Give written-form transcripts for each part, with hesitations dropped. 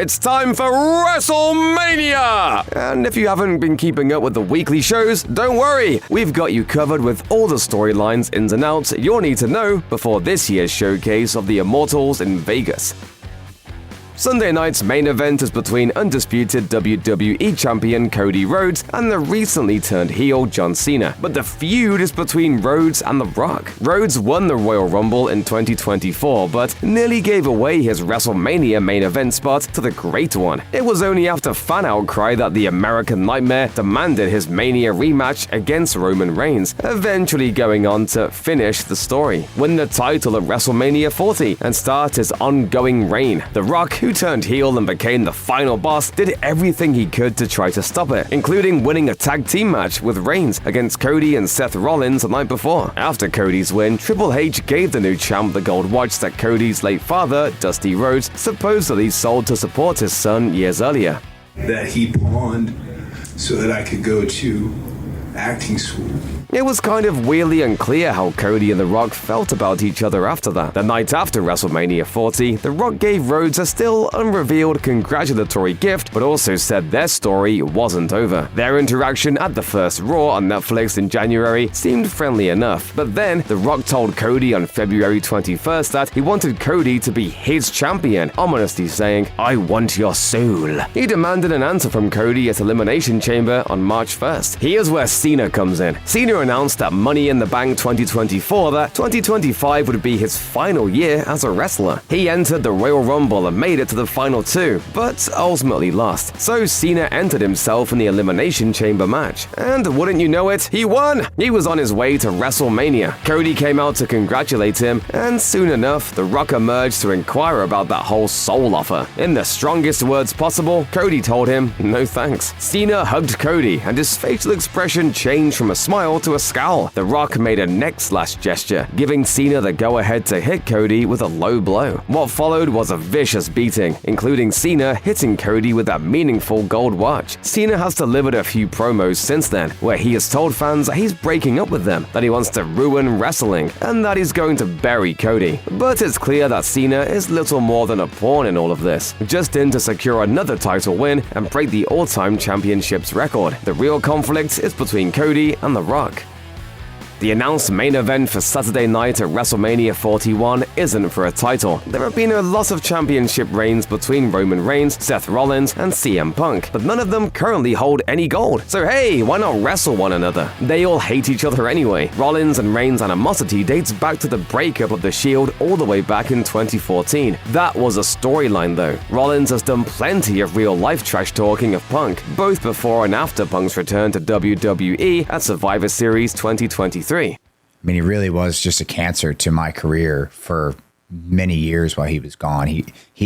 It's time for WrestleMania! And if you haven't been keeping up with the weekly shows, don't worry, we've got you covered with all the storylines, ins and outs you'll need to know before this year's showcase of the Immortals in Vegas. Sunday night's main event is between undisputed WWE Champion Cody Rhodes and the recently turned heel John Cena, but the feud is between Rhodes and The Rock. Rhodes won the Royal Rumble in 2024, but nearly gave away his WrestleMania main event spot to the Great One. It was only after fan outcry that the American Nightmare demanded his Mania rematch against Roman Reigns, eventually going on to finish the story, win the title at WrestleMania 40, and start his ongoing reign. The Rock, who turned heel and became the final boss, did everything he could to try to stop it, including winning a tag team match with Reigns against Cody and Seth Rollins the night before. After Cody's win, Triple H gave the new champ the gold watch that Cody's late father, Dusty Rhodes, supposedly sold to support his son years earlier. That he pawned so that I could go to acting school. It was kind of weirdly unclear how Cody and The Rock felt about each other after that. The night after WrestleMania 40, The Rock gave Rhodes a still unrevealed congratulatory gift, but also said their story wasn't over. Their interaction at the first Raw on Netflix in January seemed friendly enough, but then The Rock told Cody on February 21st that he wanted Cody to be his champion, ominously saying, "I want your soul." He demanded an answer from Cody at Elimination Chamber on March 1st. Here's where Cena comes in. Cena announced at Money in the Bank 2024 that 2025 would be his final year as a wrestler. He entered the Royal Rumble and made it to the final two, but ultimately lost. So Cena entered himself in the Elimination Chamber match. And wouldn't you know it, he won! He was on his way to WrestleMania. Cody came out to congratulate him, and soon enough, The Rock emerged to inquire about that whole soul offer. In the strongest words possible, Cody told him, no thanks. Cena hugged Cody, and his facial expression changed from a smile to a scowl. The Rock made a neck-slash gesture, giving Cena the go-ahead to hit Cody with a low blow. What followed was a vicious beating, including Cena hitting Cody with that meaningful gold watch. Cena has delivered a few promos since then, where he has told fans that he's breaking up with them, that he wants to ruin wrestling, and that he's going to bury Cody. But it's clear that Cena is little more than a pawn in all of this, just in to secure another title win and break the all-time championships record. The real conflict is between Cody and The Rock. The announced main event for Saturday night at WrestleMania 41 isn't for a title. There have been a lot of championship reigns between Roman Reigns, Seth Rollins, and CM Punk, but none of them currently hold any gold. So hey, why not wrestle one another? They all hate each other anyway. Rollins and Reigns' animosity dates back to the breakup of the Shield all the way back in 2014. That was a storyline though. Rollins has done plenty of real-life trash talking of Punk, both before and after Punk's return to WWE at Survivor Series 2023. I mean, he really was just a cancer to my career for many years while he was gone. He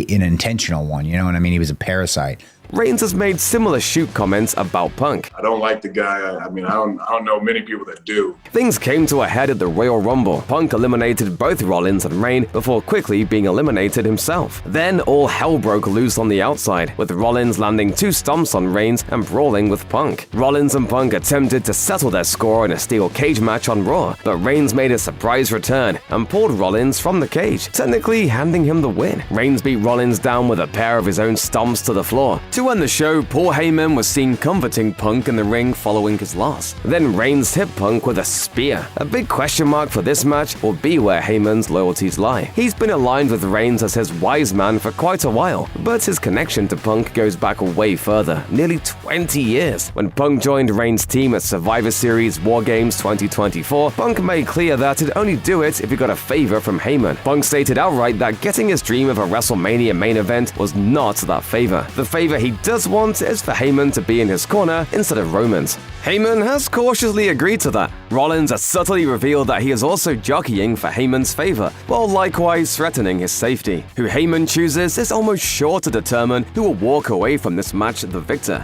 an intentional one, you know what I mean? He was a parasite. Reigns has made similar shoot comments about Punk. I don't like the guy. I mean, I don't know many people that do. Things came to a head at the Royal Rumble. Punk eliminated both Rollins and Reigns before quickly being eliminated himself. Then all hell broke loose on the outside, with Rollins landing 2 stomps on Reigns and brawling with Punk. Rollins and Punk attempted to settle their score in a steel cage match on Raw, but Reigns made a surprise return and pulled Rollins from the cage, technically handing him the win. Reigns beat Rollins down with a pair of his own stomps to the floor. To end the show, Paul Heyman was seen comforting Punk in the ring following his loss. Then Reigns hit Punk with a spear. A big question mark for this match will be where Heyman's loyalties lie. He's been aligned with Reigns as his wise man for quite a while, but his connection to Punk goes back way further, nearly 20 years. When Punk joined Reigns' team at Survivor Series War Games 2024, Punk made clear that he'd only do it if he got a favor from Heyman. Punk stated outright that getting his dream of a WrestleMania main event was not that favor. The favor he does want is for Heyman to be in his corner instead of Roman's. Heyman has cautiously agreed to that. Rollins has subtly revealed that he is also jockeying for Heyman's favor, while likewise threatening his safety. Who Heyman chooses is almost sure to determine who will walk away from this match the victor.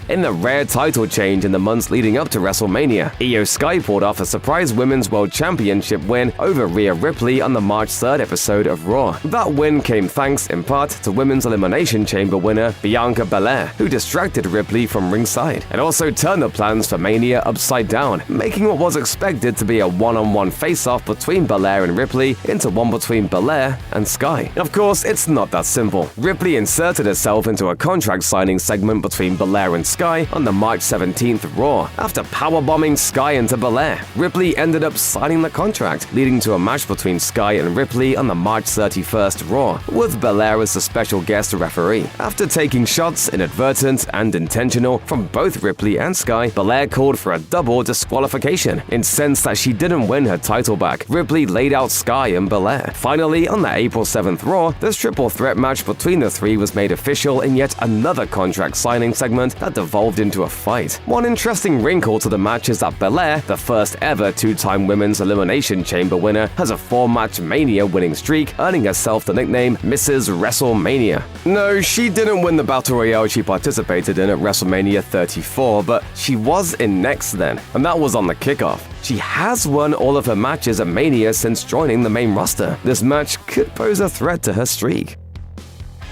In the rare title change in the months leading up to WrestleMania, Io Sky pulled off a surprise Women's World Championship win over Rhea Ripley on the March 3rd episode of Raw. That win came thanks, in part, to Women's Elimination Chamber winner Bianca Belair, who distracted Ripley from ringside, and also turned the plans for Mania upside down, making what was expected to be a one-on-one face-off between Belair and Ripley into one between Belair and Sky. Of course, it's not that simple. Ripley inserted herself into a contract signing segment between Belair and Sky on the March 17th Raw. After powerbombing Sky into Belair, Ripley ended up signing the contract, leading to a match between Sky and Ripley on the March 31st Raw, with Belair as the special guest referee. After taking shots, inadvertent and intentional, from both Ripley and Sky, Belair called for a double disqualification. Incensed that she didn't win her title back, Ripley laid out Sky and Belair. Finally, on the April 7th Raw, this triple threat match between the three was made official in yet another contract signing segment that devolved into a fight. One interesting wrinkle to the match is that Belair, the first ever two-time Women's Elimination Chamber winner, has a 4-match Mania winning streak, earning herself the nickname Mrs. WrestleMania. No, she didn't win the Battle Royale she participated in at WrestleMania 34, but she was in next then, and that was on the kickoff. She has won all of her matches at Mania since joining the main roster. This match could pose a threat to her streak.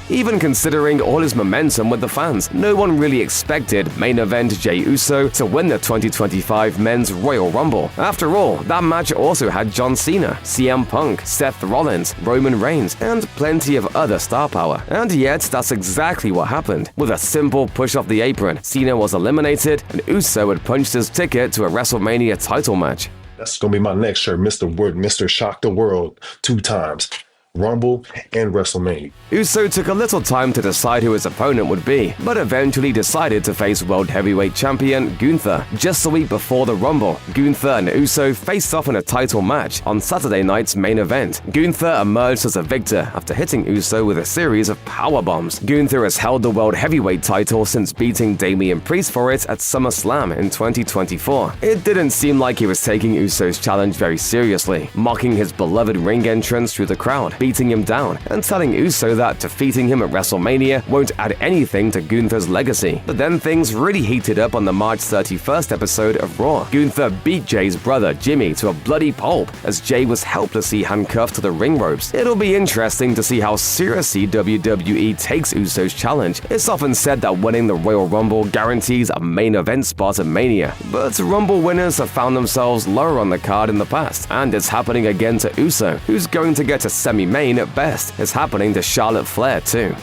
Even considering all his momentum with the fans, no one really expected main event Jey Uso to win the 2025 Men's Royal Rumble. After all, that match also had John Cena, CM Punk, Seth Rollins, Roman Reigns, and plenty of other star power. And yet, that's exactly what happened. With a simple push off the apron, Cena was eliminated, and Uso had punched his ticket to a WrestleMania title match. That's going to be my next shirt, Mr. Word, Mr. Shock the World, 2 times. Rumble and WrestleMania. Uso took a little time to decide who his opponent would be, but eventually decided to face World Heavyweight Champion Gunther. Just a week before the Rumble, Gunther and Uso faced off in a title match on Saturday night's main event. Gunther emerged as a victor after hitting Uso with a series of powerbombs. Gunther has held the World Heavyweight title since beating Damian Priest for it at SummerSlam in 2024. It didn't seem like he was taking Uso's challenge very seriously, mocking his beloved ring entrance through the crowd, beating him down, and telling Uso that defeating him at WrestleMania won't add anything to Gunther's legacy. But then things really heated up on the March 31st episode of Raw. Gunther beat Jay's brother Jimmy to a bloody pulp as Jay was helplessly handcuffed to the ring ropes. It'll be interesting to see how seriously WWE takes Uso's challenge. It's often said that winning the Royal Rumble guarantees a main event spot at Mania, but Rumble winners have found themselves lower on the card in the past, and it's happening again to Uso, who's going to get a semi-main at best. It's happening to Charlotte Flair too.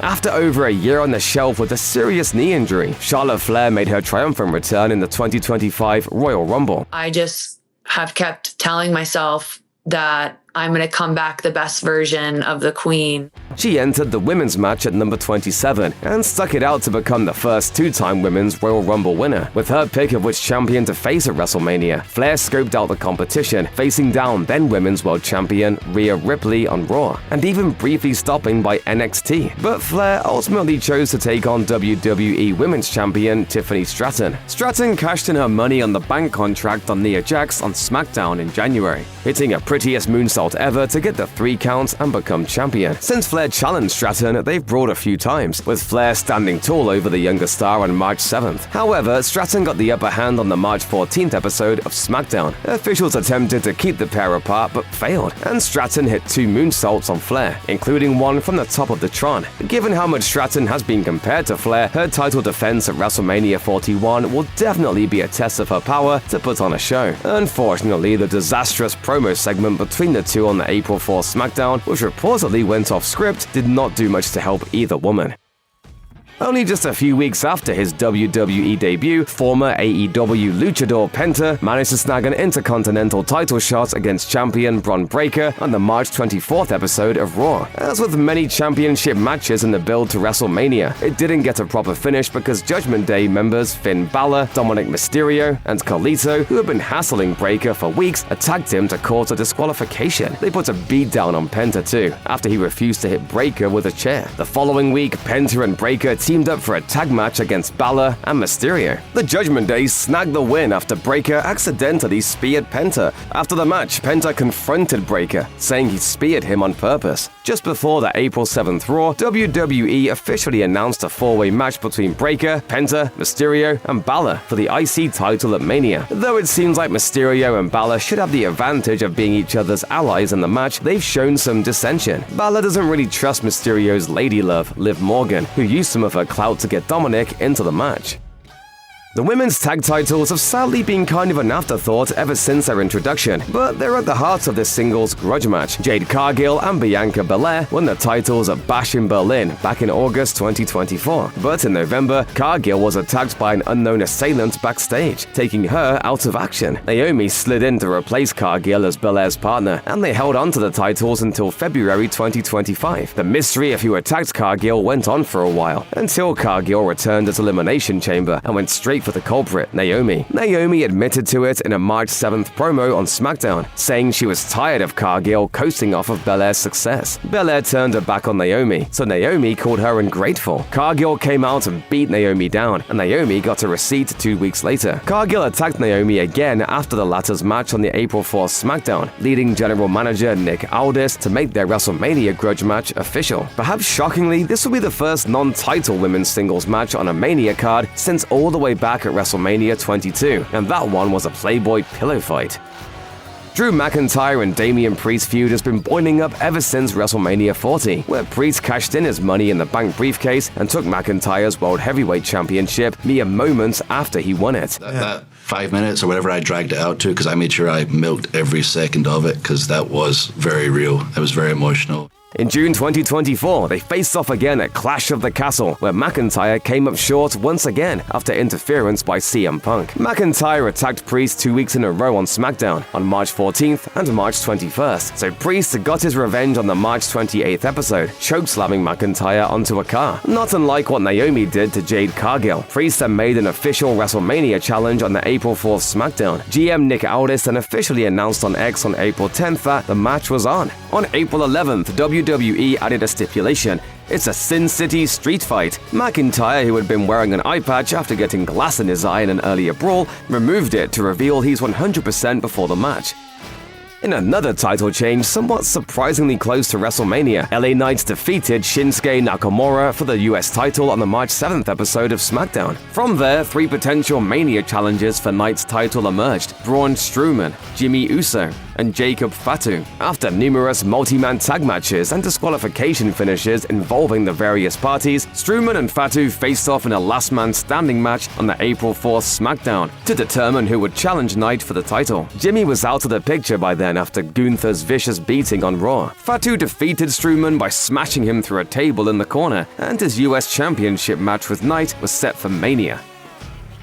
After over a year on the shelf with a serious knee injury, Charlotte Flair made her triumphant return in the 2025 Royal Rumble. I just have kept telling myself that I'm going to come back the best version of the Queen. She entered the women's match at number 27 and stuck it out to become the first two-time Women's Royal Rumble winner. With her pick of which champion to face at WrestleMania, Flair scoped out the competition, facing down then Women's World Champion Rhea Ripley on Raw, and even briefly stopping by NXT. But Flair ultimately chose to take on WWE Women's Champion Tiffany Stratton. Stratton cashed in her Money on the Bank contract on Nia Jax on SmackDown in January, hitting her prettiest moonsault ever to get the 3 counts and become champion. Since Flair challenged Stratton, they've brawled a few times, with Flair standing tall over the younger star on March 7th. However, Stratton got the upper hand on the March 14th episode of SmackDown. Officials attempted to keep the pair apart but failed, and Stratton hit 2 moonsaults on Flair, including one from the top of the Tron. Given how much Stratton has been compared to Flair, her title defense at WrestleMania 41 will definitely be a test of her power to put on a show. Unfortunately, the disastrous promo segment between the two on the April 4th SmackDown, which reportedly went off script, did not do much to help either woman. Only just a few weeks after his WWE debut, former AEW luchador Penta managed to snag an Intercontinental title shot against champion Bron Breakker on the March 24th episode of Raw. As with many championship matches in the build to WrestleMania, it didn't get a proper finish because Judgment Day members Finn Balor, Dominic Mysterio, and Carlito, who had been hassling Breakker for weeks, attacked him to cause a disqualification. They put a beat down on Penta too, after he refused to hit Breakker with a chair. The following week, Penta and Breakker teamed up for a tag match against Balor and Mysterio. The Judgment Day snagged the win after Breakker accidentally speared Penta. After the match, Penta confronted Breakker, saying he speared him on purpose. Just before the April 7th Raw, WWE officially announced a four-way match between Breakker, Penta, Mysterio, and Balor for the IC title at Mania. Though it seems like Mysterio and Balor should have the advantage of being each other's allies in the match, they've shown some dissension. Balor doesn't really trust Mysterio's lady love, Liv Morgan, who used some of her clout to get Dominic into the match. The women's tag titles have sadly been kind of an afterthought ever since their introduction, but they're at the heart of this singles grudge match. Jade Cargill and Bianca Belair won the titles at Bash in Berlin back in August 2024. But in November, Cargill was attacked by an unknown assailant backstage, taking her out of action. Naomi slid in to replace Cargill as Belair's partner, and they held on to the titles until February 2025. The mystery of who attacked Cargill went on for a while, until Cargill returned at Elimination Chamber and went straight for the culprit, Naomi. Naomi admitted to it in a March 7th promo on SmackDown, saying she was tired of Cargill coasting off of Belair's success. Belair turned her back on Naomi, so Naomi called her ungrateful. Cargill came out and beat Naomi down, and Naomi got a receipt 2 weeks later. Cargill attacked Naomi again after the latter's match on the April 4th SmackDown, leading general manager Nick Aldis to make their WrestleMania grudge match official. Perhaps shockingly, this will be the first non-title women's singles match on a Mania card since all the way back at WrestleMania 22, and that one was a Playboy pillow fight. Drew McIntyre and Damian Priest feud has been boiling up ever since WrestleMania 40, where Priest cashed in his Money in the Bank briefcase and took McIntyre's World Heavyweight Championship mere moments after he won it. That 5 minutes or whatever I dragged it out to, because I made sure I milked every second of it, because that was very real. It was very emotional. In June 2024, they faced off again at Clash of the Castle, where McIntyre came up short once again after interference by CM Punk. McIntyre attacked Priest 2 weeks in a row on SmackDown, on March 14th and March 21st, so Priest got his revenge on the March 28th episode, chokeslamming McIntyre onto a car. Not unlike what Naomi did to Jade Cargill, Priest then made an official WrestleMania challenge on the April 4th SmackDown. GM Nick Aldis then officially announced on X on April 10th that the match was on. On April 11th, WWE added a stipulation. It's a Sin City street fight. McIntyre, who had been wearing an eye patch after getting glass in his eye in an earlier brawl, removed it to reveal he's 100% before the match. In another title change somewhat surprisingly close to WrestleMania, LA Knight defeated Shinsuke Nakamura for the US title on the March 7th episode of SmackDown. From there, 3 potential Mania challenges for Knight's title emerged: Braun Strowman, Jimmy Uso, and Jacob Fatu. After numerous multi-man tag matches and disqualification finishes involving the various parties, Strowman and Fatu faced off in a last man standing match on the April 4th SmackDown to determine who would challenge Knight for the title. Jimmy was out of the picture by then after Gunther's vicious beating on Raw. Fatu defeated Strowman by smashing him through a table in the corner, and his US Championship match with Knight was set for Mania.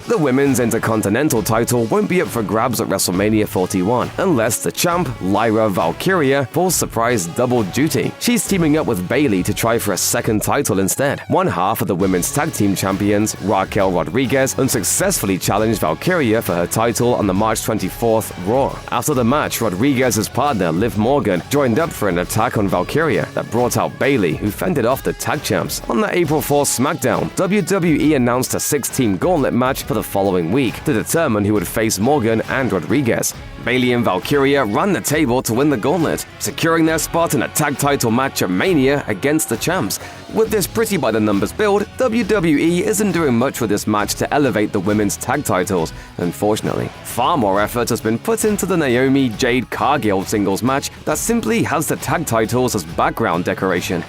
The women's Intercontinental title won't be up for grabs at WrestleMania 41 unless the champ, Lyra Valkyria, pulls surprise double duty. She's teaming up with Bayley to try for a second title instead. One half of the women's tag team champions, Raquel Rodriguez, unsuccessfully challenged Valkyria for her title on the March 24th Raw. After the match, Rodriguez's partner, Liv Morgan, joined up for an attack on Valkyria that brought out Bayley, who fended off the tag champs. On the April 4th SmackDown, WWE announced a 6-team gauntlet match for the following week to determine who would face Morgan and Rodriguez. Bayley and Valkyria ran the table to win the gauntlet, securing their spot in a tag title match at Mania against the champs. With this pretty by the numbers build, WWE isn't doing much with this match to elevate the women's tag titles, unfortunately. Far more effort has been put into the Naomi Jade Cargill singles match that simply has the tag titles as background decoration.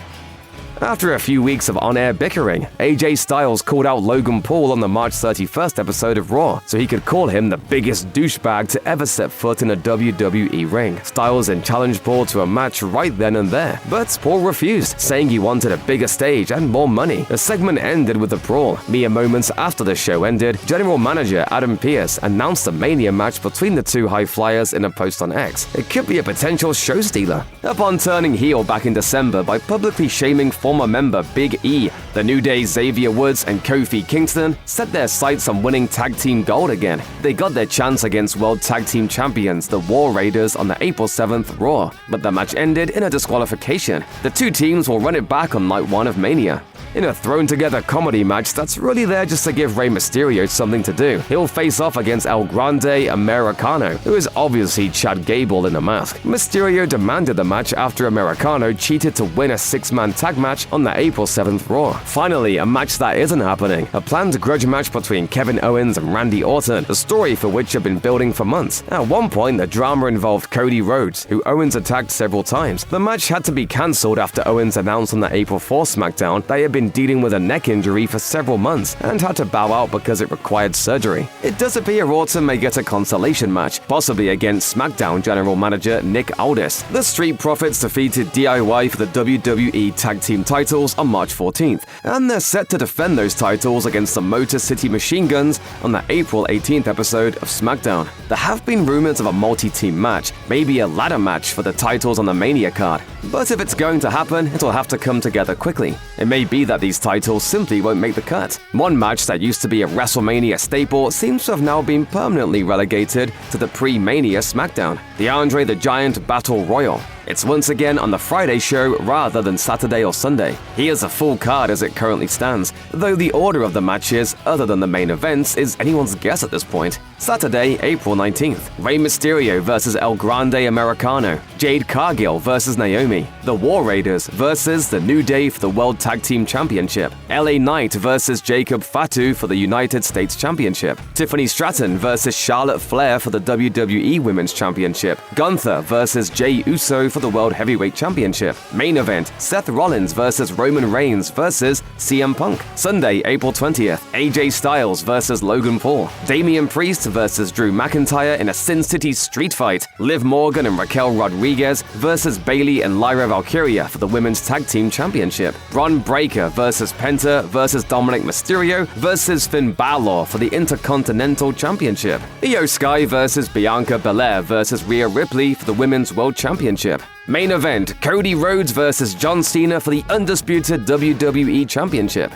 After a few weeks of on-air bickering, AJ Styles called out Logan Paul on the March 31st episode of Raw, so he could call him the biggest douchebag to ever set foot in a WWE ring. Styles then challenged Paul to a match right then and there, but Paul refused, saying he wanted a bigger stage and more money. The segment ended with a brawl. Mere moments after the show ended, General Manager Adam Pearce announced a Mania match between the two high flyers in a post on X. It could be a potential show stealer. Upon turning heel back in December by publicly shaming former member Big E, the New Day Xavier Woods and Kofi Kingston set their sights on winning tag team gold again. They got their chance against World Tag Team Champions, the War Raiders, on the April 7th Raw, but the match ended in a disqualification. The two teams will run it back on night 1 of Mania. In a thrown-together comedy match that's really there just to give Rey Mysterio something to do, he'll face off against El Grande Americano, who is obviously Chad Gable in a mask. Mysterio demanded the match after Americano cheated to win a 6-man tag match on the April 7th Raw. Finally, a match that isn't happening, a planned grudge match between Kevin Owens and Randy Orton, the story for which had been building for months. At one point, the drama involved Cody Rhodes, who Owens attacked several times. The match had to be cancelled after Owens announced on the April 4th SmackDown that he had been dealing with a neck injury for several months and had to bow out because it required surgery. It does appear Orton may get a consolation match, possibly against SmackDown General Manager Nick Aldis. The Street Profits defeated DIY for the WWE Tag Team titles on March 14th, and they're set to defend those titles against the Motor City Machine Guns on the April 18th episode of SmackDown. There have been rumors of a multi-team match, maybe a ladder match for the titles on the Mania card, but if it's going to happen, it'll have to come together quickly. It may be that these titles simply won't make the cut. One match that used to be a WrestleMania staple seems to have now been permanently relegated to the pre-Mania SmackDown, the Andre the Giant Battle Royal. It's once again on the Friday show rather than Saturday or Sunday. Here's a full card as it currently stands, though the order of the matches, other than the main events, is anyone's guess at this point. Saturday, April 19th, Rey Mysterio vs El Grande Americano, Jade Cargill vs Naomi, The War Raiders vs The New Day for the World Tag Team Championship, LA Knight vs Jacob Fatu for the United States Championship, Tiffany Stratton vs Charlotte Flair for the WWE Women's Championship, Gunther vs Jey Uso for the World Heavyweight Championship. Main event, Seth Rollins vs Roman Reigns vs CM Punk. Sunday, April 20th, AJ Styles vs Logan Paul, Damian Priest vs Drew McIntyre in a Sin City street fight, Liv Morgan and Raquel Rodriguez vs Bayley and Lyra Valkyria for the Women's Tag Team Championship, Bron Breakker vs Penta vs Dominic Mysterio vs Finn Balor for the Intercontinental Championship, Io Sky vs Bianca Belair vs Rhea Ripley for the Women's World Championship. Main event, Cody Rhodes vs John Cena for the Undisputed WWE Championship.